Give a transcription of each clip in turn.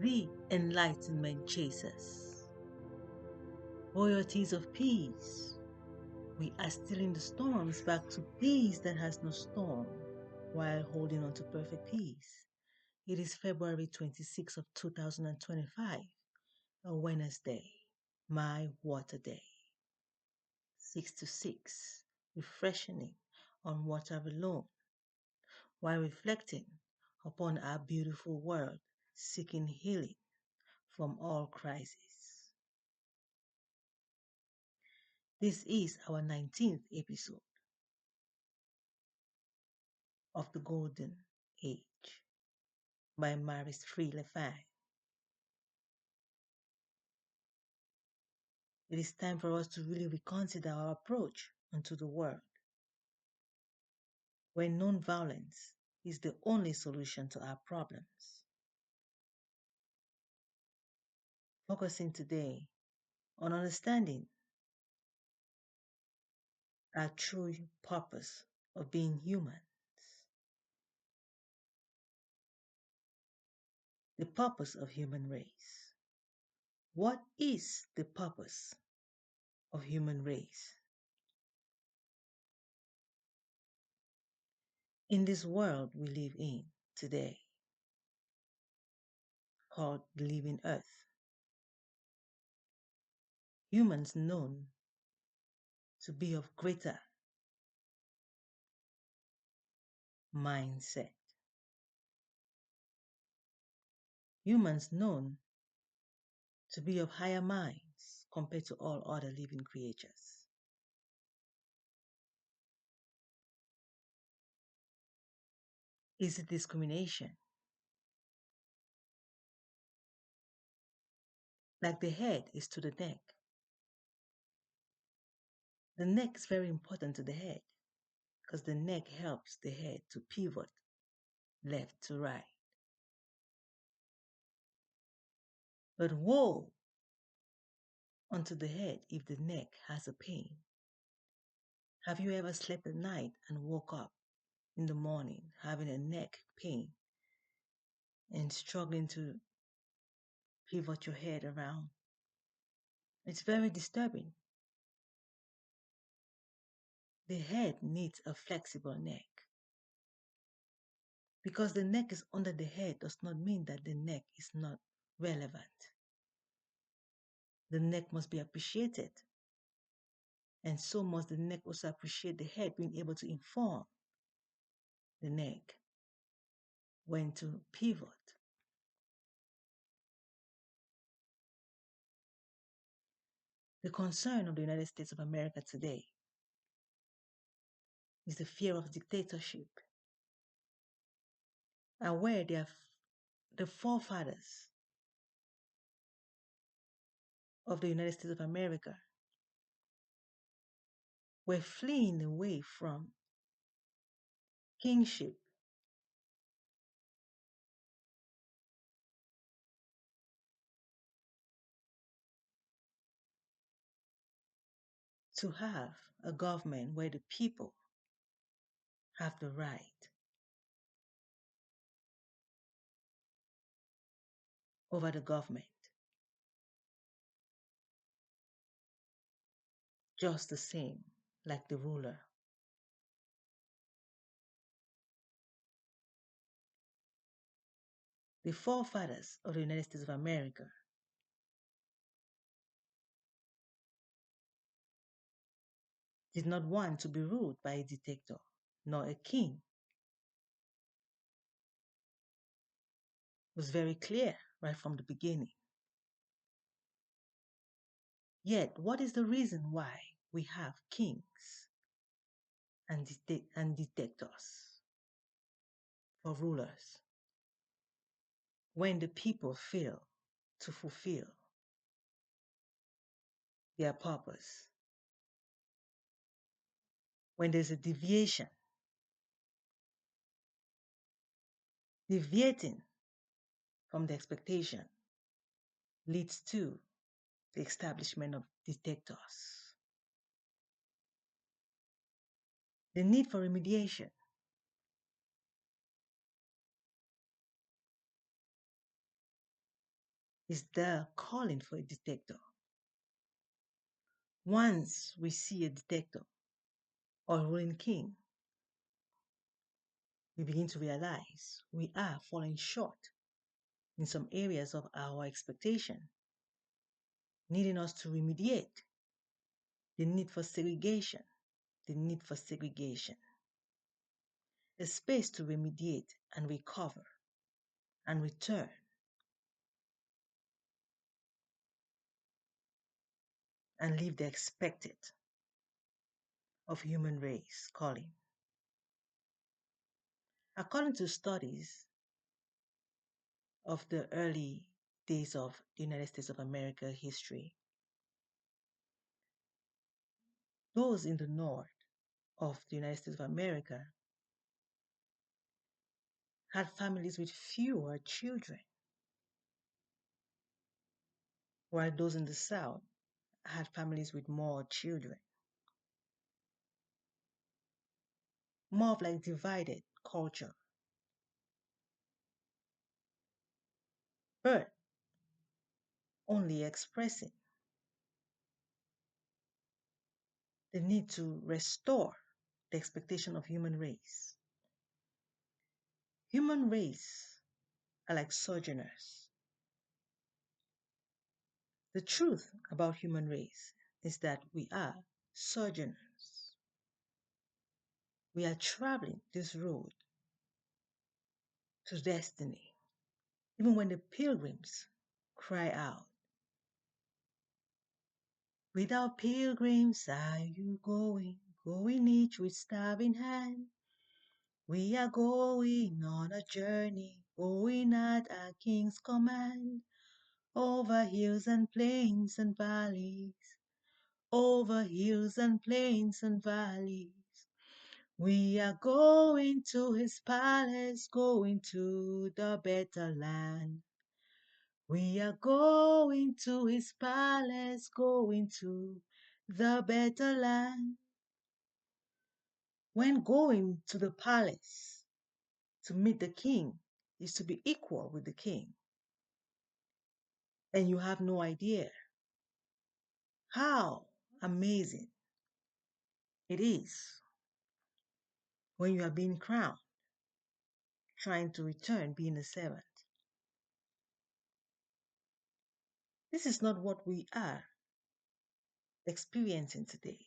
the Enlightenment Chasers. Royalties of peace. We are stealing the storms back to peace that has no storm while holding on to perfect peace. It is February 26th of 2025, a Wednesday, my water day. 6 to 6, refreshing on water alone, while reflecting upon our beautiful world, seeking healing from all crises. This is our 19th episode of the Golden Age by Maris Lefine. It is time for us to really reconsider our approach onto the world, where non-violence is the only solution to our problems. Focusing today on understanding our true purpose of being humans. The purpose of human race. What is the purpose of human race? In this world we live in today, called the living earth, humans known to be of greater mindset. Humans known to be of higher minds compared to all other living creatures. Is it discrimination? Like the head is to the neck. The neck is very important to the head because the neck helps the head to pivot left to right. But woe unto the head if the neck has a pain. Have you ever slept at night and woke up in the morning having a neck pain and struggling to pivot your head around? It's very disturbing. The head needs a flexible neck. Because the neck is under the head does not mean that the neck is not relevant. The neck must be appreciated. And so must the neck also appreciate the head being able to inform the neck when to pivot. The concern of the United States of America today is the fear of dictatorship. And where the forefathers of the United States of America were fleeing away from kingship to have a government where the people have the right over the government, just the same like the ruler. The forefathers of the United States of America did not want to be ruled by a dictator, nor a king. It was very clear right from the beginning. Yet, what is the reason why we have kings and dictators for rulers when the people fail to fulfill their purpose? When there's a deviation, deviating from the expectation leads to the establishment of dictators. The need for remediation. is there calling for a detector. Once we see a detector or a ruling king, we begin to realize we are falling short in some areas of our expectation, needing us to remediate the need for segregation, the need for segregation, a space to remediate and recover and return and live the expected of human race calling. According to studies of the early days of the United States of America history, those in the north of the United States of America had families with fewer children, while those in the south had families with more children. More of like divided culture. But only expressing the need to restore the expectation of human race. Human race are like sojourners. The truth about human race is that we are sojourners. We are traveling this road to destiny. Even when the pilgrims cry out, "Without pilgrims are you going, going each with staff in hand? We are going on a journey, going at our King's command, over hills and plains and valleys, over hills and plains and valleys. We are going to his palace, going to the better land. We are going to his palace, going to the better land." When going to the palace to meet the king is to be equal with the king, and you have no idea how amazing it is when you are being crowned, trying to return being a servant. This is not what we are experiencing today.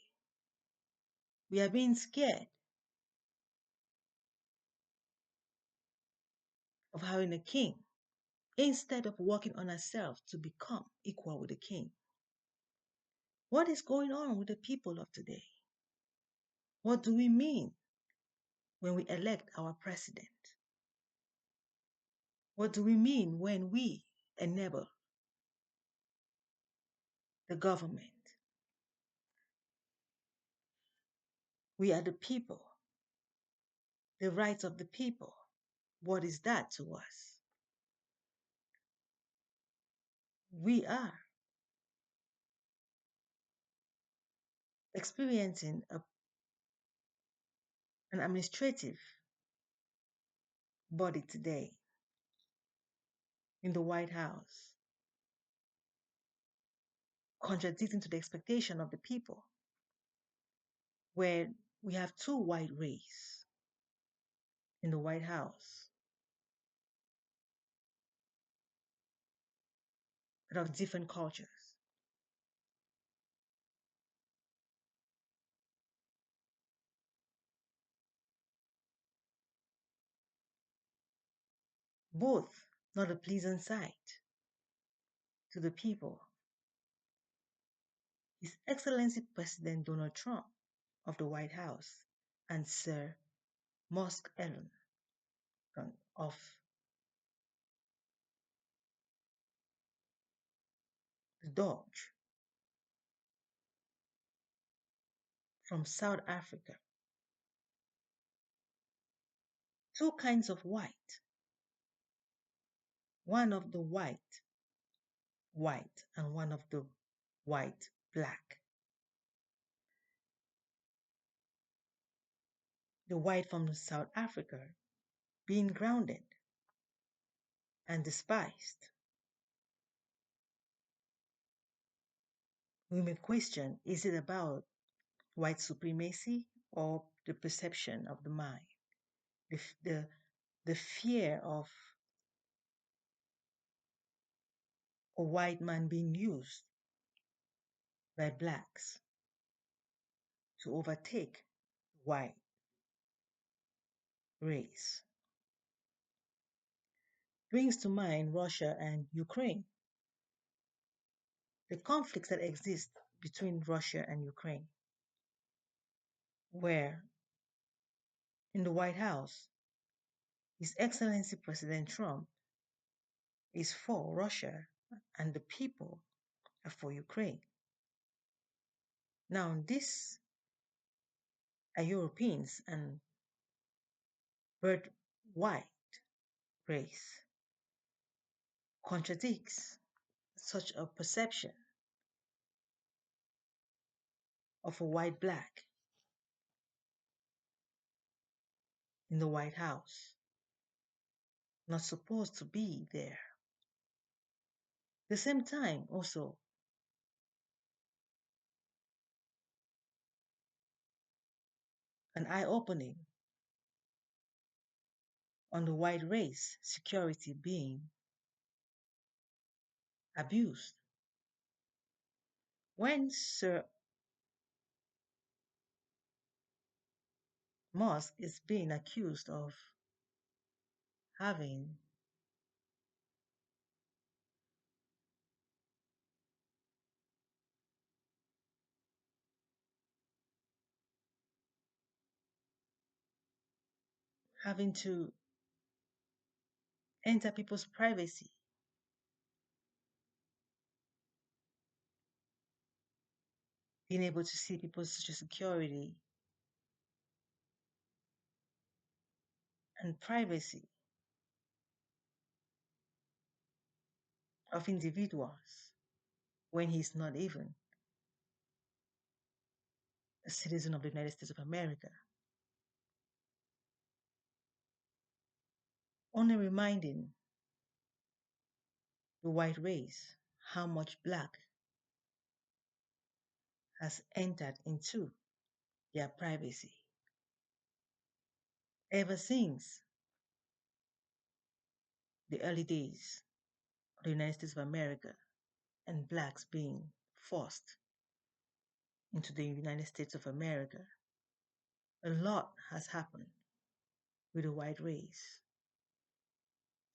We are being scared of having a king instead of working on ourselves to become equal with the king. What is going on with the people of today? What do we mean when we elect our president? What do we mean when we enable the government? We are the people, the rights of the people. What is that to us? We are experiencing an administrative body today in the White House, contradicting to the expectation of the people, where we have two white races in the White House that have different cultures. Both not a pleasant sight to the people. His Excellency President Donald Trump of the White House and Sir Musk Elon of the Dodge from South Africa. Two kinds of white. One of the white, and one of the white, black. The white from South Africa being grounded and despised We may question, is it about white supremacy or the perception of the mind? The, the, the fear of a white man being used by blacks to overtake white race brings to mind Russia and Ukraine. The conflicts that exist between Russia and Ukraine, where in the White House, His Excellency President Trump is for Russia and the people are for Ukraine. Now, these are Europeans and birth white race contradicts such a perception of a white black in the White House, not supposed to be there. The same time, also, an eye opening on the white race security being abused. When Sir Musk is being accused of having having to enter people's privacy, being able to see people's social security and privacy of individuals when he's not even a citizen of the United States of America. Only reminding the white race how much black has entered into their privacy ever since the early days of the United States of America and blacks being forced into the United States of America. A lot has happened with the white race.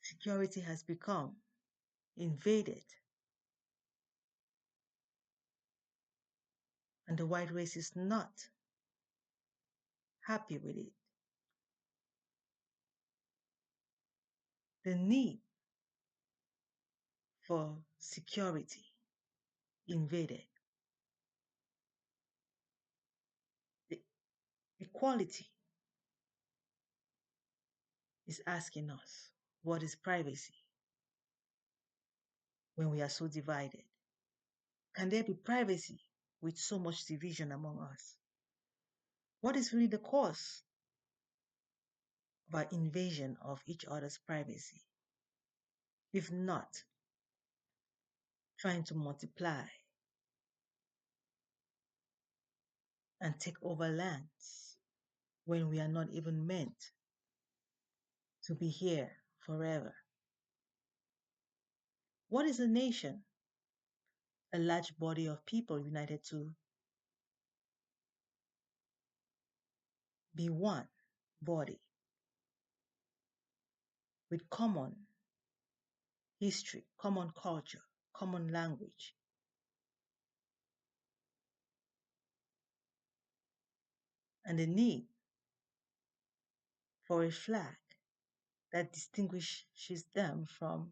Security has become invaded, and the white race is not happy with it. The need for security invaded. The equality is asking us, what is privacy when we are so divided? Can there be privacy with so much division among us? What is really the cause of our invasion of each other's privacy? If not trying to multiply and take over lands when we are not even meant to be here forever. What is a nation? A large body of people united to be one body with common history, common culture, common language, and the need for a flag that distinguishes them from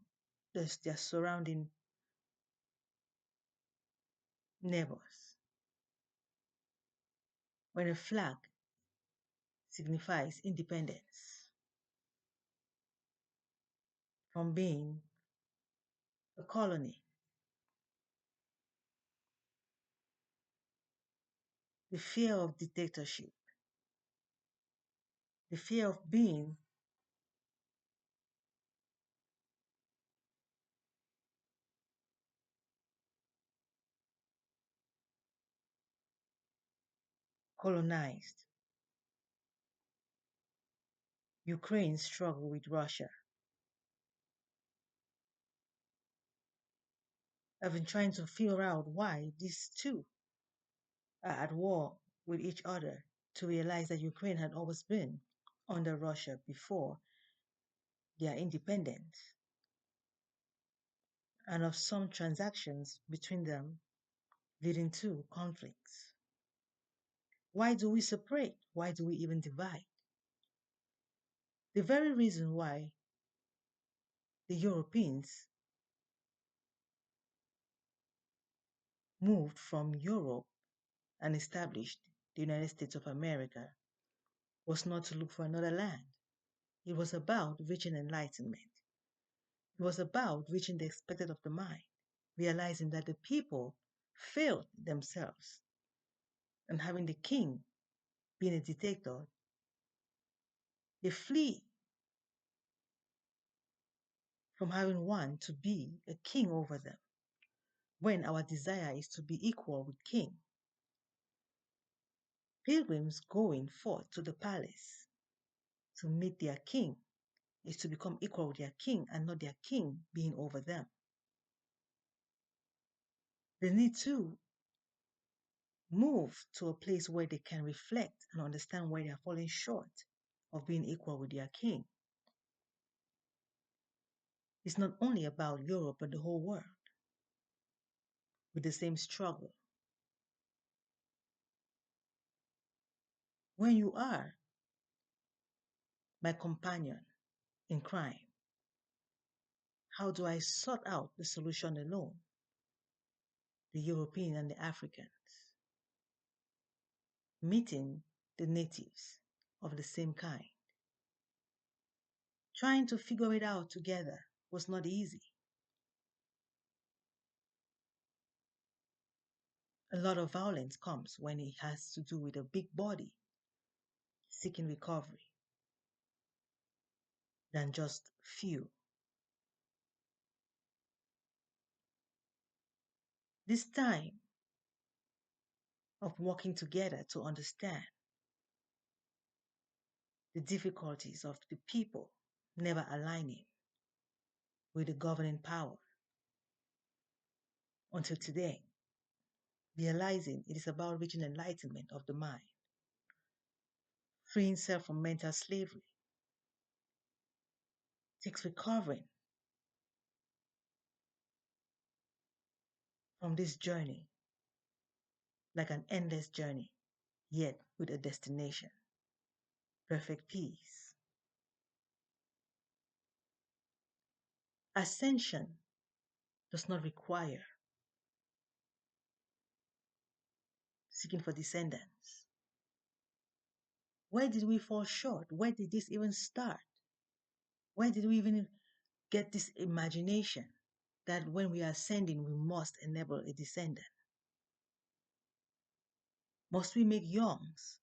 their surrounding neighbors. When a flag signifies independence from being a colony, the fear of dictatorship, the fear of being colonized. Ukraine struggled with Russia. I've been trying to figure out why these two are at war with each other to realize that Ukraine had always been under Russia before their independence, and of some transactions between them leading to conflicts. Why do we separate? Why do we even divide? The very reason why the Europeans moved from Europe and established the United States of America was not to look for another land. It was about reaching enlightenment. It was about reaching the expected of the mind, realizing that the people failed themselves, and having the king being a dictator, they flee from having one to be a king over them, when our desire is to be equal with king. Pilgrims going forth to the palace to meet their king is to become equal with their king and not their king being over them. They need to move to a place where they can reflect and understand where they are falling short of being equal with their king. It's not only about Europe, but the whole world with the same struggle. When you are my companion in crime, how do I sort out the solution alone? The European and the Africans meeting the natives of the same kind. Trying to figure it out together was not easy. A lot of violence comes when it has to do with a big body seeking recovery than just few. This time of working together to understand the difficulties of the people never aligning with the governing power until today, realizing it is about reaching enlightenment of the mind, freeing self from mental slavery, takes recovering from this journey like an endless journey, yet with a destination, perfect peace. Ascension does not require seeking for descendants. Where did we fall short? Where did this even start? Where did we even get this imagination that when we are ascending, we must enable a descendant? Must we make youngs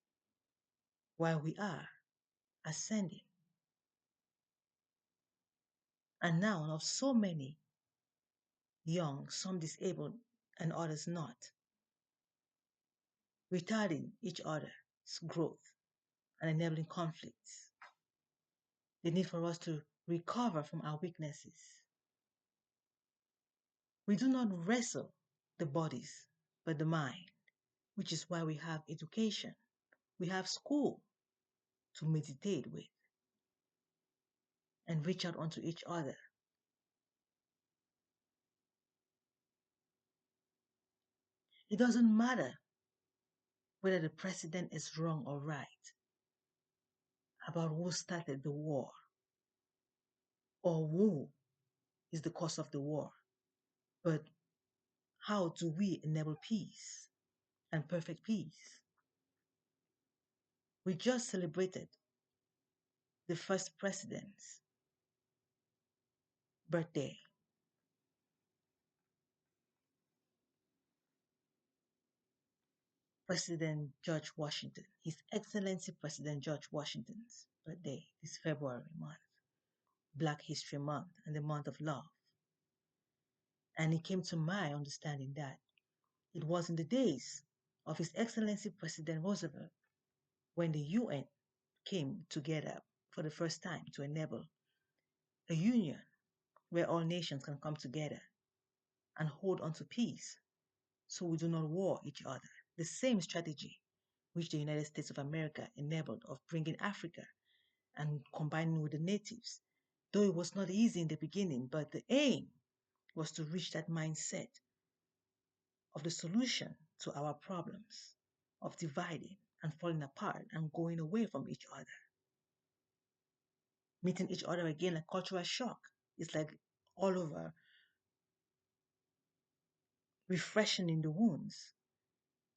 while we are ascending? And now, of so many young, some disabled, and others not, retarding each other's growth and enabling conflicts. The need for us to recover from our weaknesses. We do not wrestle the bodies, but the mind, which is why we have education. We have school to meditate with and reach out onto each other. It doesn't matter whether the president is wrong or right about who started the war or who is the cause of the war, but how do we enable peace and perfect peace? We just celebrated the first president's birthday. President George Washington, His Excellency President George Washington's birthday this February month, Black History Month and the month of love. And it came to my understanding that it was in the days of His Excellency President Roosevelt when the UN came together for the first time to enable a union where all nations can come together and hold on to peace so we do not war each other. The same strategy which the United States of America enabled of bringing Africa and combining with the natives. Though it was not easy in the beginning, but the aim was to reach that mindset of the solution to our problems of dividing and falling apart and going away from each other. Meeting each other again like cultural shock. It's like all over refreshing in the wounds.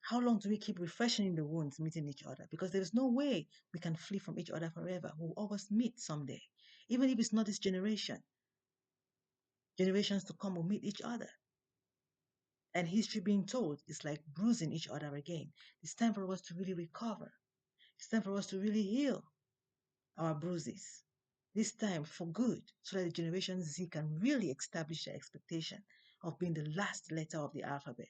How long do we keep refreshing in the wounds, meeting each other? Because there is no way we can flee from each other forever. We'll always meet someday. Even if it's not this generation, generations to come will meet each other. And history being told is like bruising each other again. It's time for us to really recover. It's time for us to really heal our bruises. This time for good, so that the Generation Z can really establish their expectation of being the last letter of the alphabet.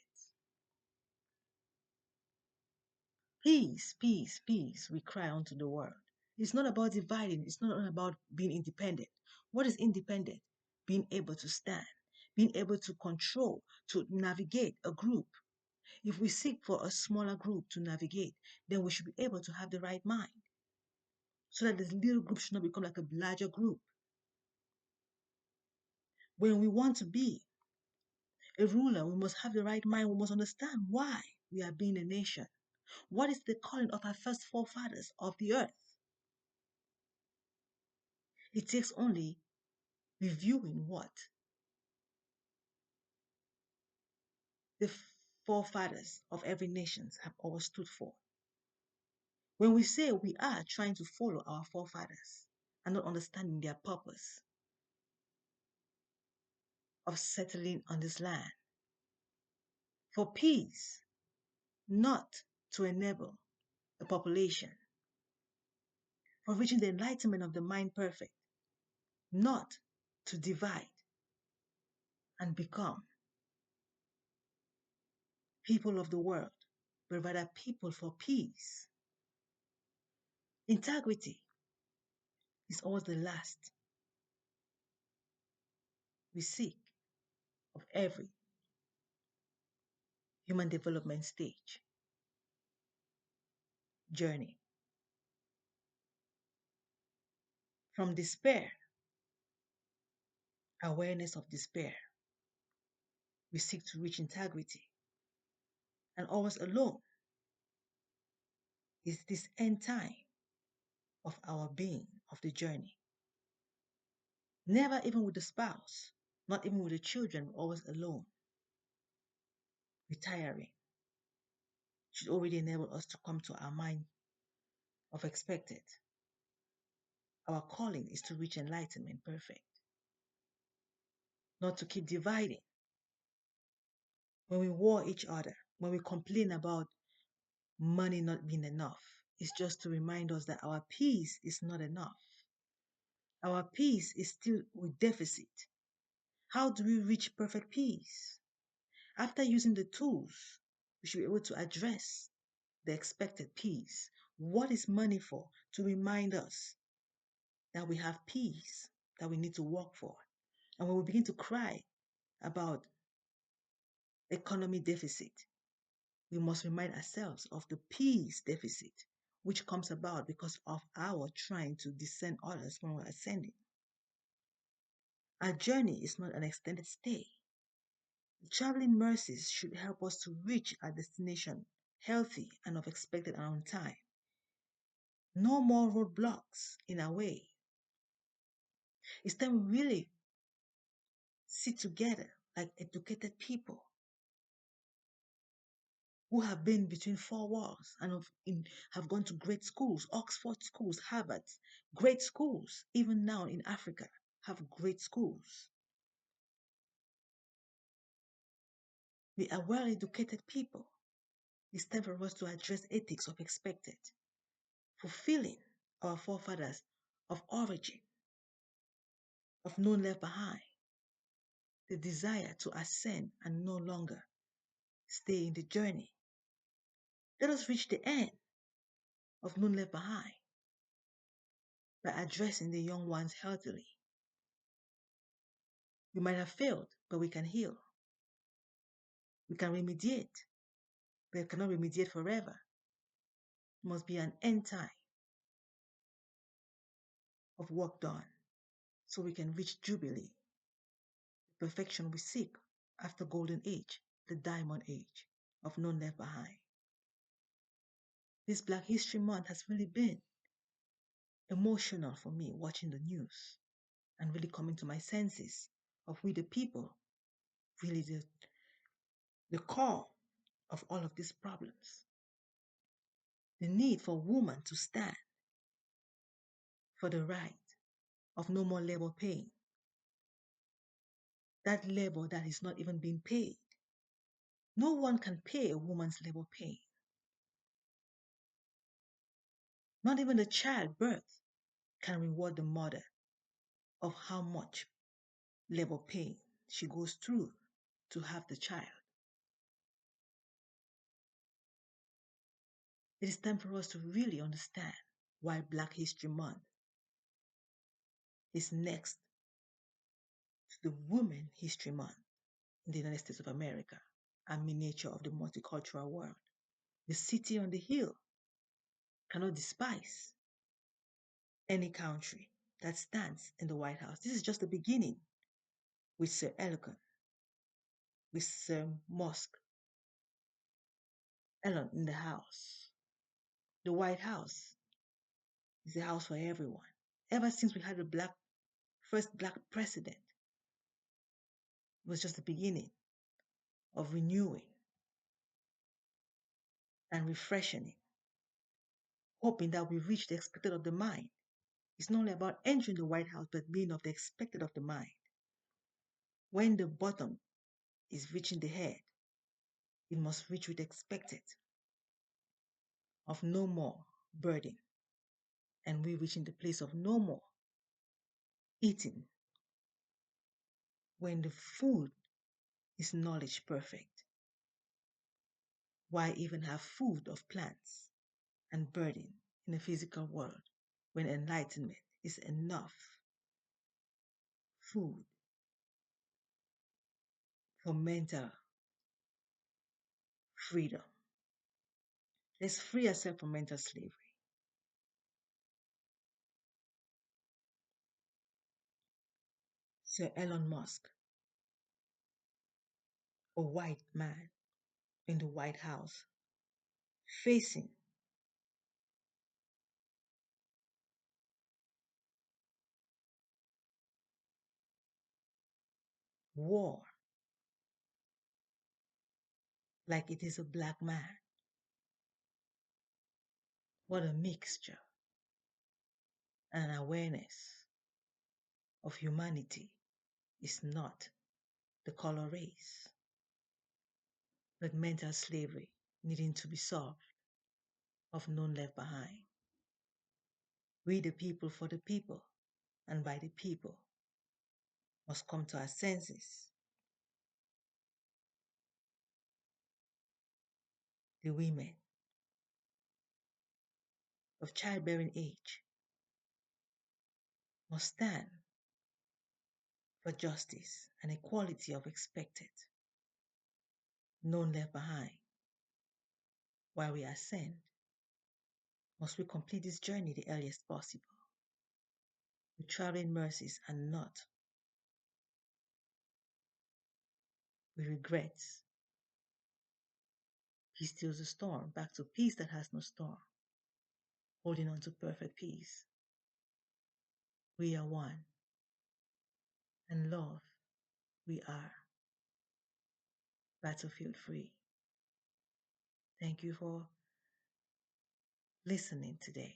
Peace, peace, peace, we cry unto the world. It's not about dividing, it's not about being independent. What is independent? Being able to stand, being able to control, to navigate a group. If we seek for a smaller group to navigate, then we should be able to have the right mind so that this little group should not become like a larger group. When we want to be a ruler, we must have the right mind. We must understand why we are being a nation. What is the calling of our first forefathers of the earth? It takes only reviewing what the forefathers of every nation have always stood for. When we say we are trying to follow our forefathers and not understanding their purpose of settling on this land for peace, not to enable a population, for reaching the enlightenment of the mind perfect, not to divide and become people of the world, but rather people for peace. Integrity is always the last we seek of every human development stage journey. From despair, awareness of despair, we seek to reach integrity. And always alone is this end time of our being, of the journey. Never even with the spouse, not even with the children, always alone. Retiring should already enable us to come to our mind of expected. Our calling is to reach enlightenment perfect, not to keep dividing. When we war each other, when we complain about money not being enough, it's just to remind us that our peace is not enough. Our peace is still with deficit. How do we reach perfect peace? After using the tools, we should be able to address the expected peace. What is money for? To remind us that we have peace that we need to work for. And when we begin to cry about economy deficit, we must remind ourselves of the peace deficit, which comes about because of our trying to descend others when we're ascending. Our journey is not an extended stay. The traveling mercies should help us to reach our destination healthy and of expected and on time. No more roadblocks in our way. It's time we really sit together like educated people who have been between four walls and have gone to great schools, Oxford schools, Harvard, great schools, even now in Africa, have great schools. We are well-educated people. It's time for us to address ethics of expected, fulfilling our forefathers of origin, of none left behind, the desire to ascend and no longer stay in the journey. Let us reach the end of None Left Behind by addressing the young ones healthily. We might have failed, but we can heal. We can remediate, but we cannot remediate forever. There must be an end time of work done so we can reach Jubilee, the perfection we seek after Golden Age, the Diamond Age of None Left Behind. This Black History Month has really been emotional for me watching the news and really coming to my senses of we the people, really the core of all of these problems. The need for women to stand for the right of no more labor pain. That labor that is not even being paid. No one can pay a woman's labor pain. Not even the childbirth can reward the mother of how much labor pain she goes through to have the child. It is time for us to really understand why Black History Month is next to the Women History Month in the United States of America, a miniature of the multicultural world. The city on the hill cannot despise any country that stands in the White House. This is just the beginning with Sir Ellicott, with Sir Musk, Elon in the house. The White House is the house for everyone. Ever since we had the first black president, it was just the beginning of renewing and refreshing, hoping that we reach the expected of the mind. It's not only about entering the White House, but being of the expected of the mind. When the bottom is reaching the head, it must reach with the expected of no more burden. And we reaching the place of no more eating. When the food is knowledge perfect. Why even have food of plants and burden in the physical world when enlightenment is enough food for mental freedom? Let's free ourselves from mental slavery. Sir Elon Musk, a white man in the White House, facing war like it is a black man. What a mixture and awareness of humanity is not the color race, but mental slavery needing to be solved of none left behind. We the people for the people and by the people must come to our senses. The women of childbearing age must stand for justice and equality of expected, none left behind. While we ascend, must we complete this journey the earliest possible. The traveling mercies and not with regrets. Peace stills the storm, back to peace that has no storm, holding on to perfect peace. We are one, and love we are. Battlefield free. Thank you for listening today.